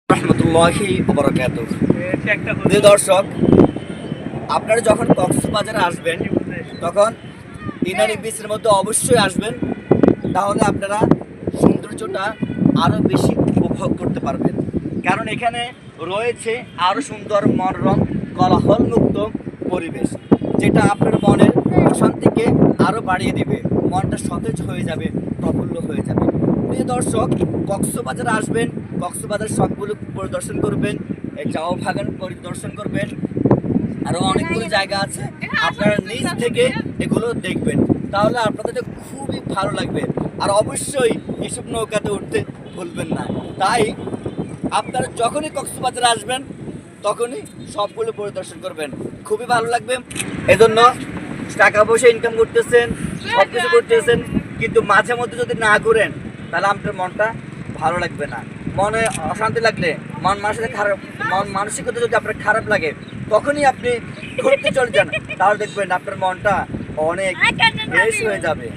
রহমতুল্লাহি ওয়া বারাকাতুহু। প্রিয় দর্শক, আপনারা যখন কক্সবাজারে আসবেন তখন ইনানি বিচের মধ্যে অবশ্যই আসবেন, তাহলে আপনারা সৌন্দর্যটা আরও বেশি উপভোগ করতে পারবেন। কারণ এখানে রয়েছে আরও সুন্দর মনোরম কোলাহলমুক্ত পরিবেশ, যেটা আপনার মনের প্রশান্তিকে আরও বাড়িয়ে দেবে, মনটা সতেজ হয়ে যাবে, প্রফুল্ল হয়ে যাবে। প্রিয় দর্শক, কক্সবাজারে আসবেন, কক্সবাজার সবগুলো পরিদর্শন করবেন, এই চাও বাগান পরিদর্শন করবেন, আরও অনেকগুলো জায়গা আছে, আপনারা নিজ থেকে এগুলো দেখবেন, তাহলে আপনাদের খুবই ভালো লাগবে। আর অবশ্যই এসব নৌকাতে উঠতে ভুলবেন না। তাই আপনারা যখনই কক্সবাজারে আসবেন তখনই সবগুলো পরিদর্শন করবেন, খুবই ভালো লাগবে। এজন্য টাকা পয়সা ইনকাম করতেছেন, সব কিছু করতেছেন, কিন্তু মাঝে মধ্যে যদি না ঘুরেন তাহলে আপনার মনটা ভালো লাগবে না। মনে অশান্তি লাগলে, মানসিকতা যদি আপনার খারাপ লাগে, তখনই আপনি ঘুরতে চলে যান, তাহলে দেখবেন আপনার মনটা অনেক ফ্রেশ হয়ে যাবে।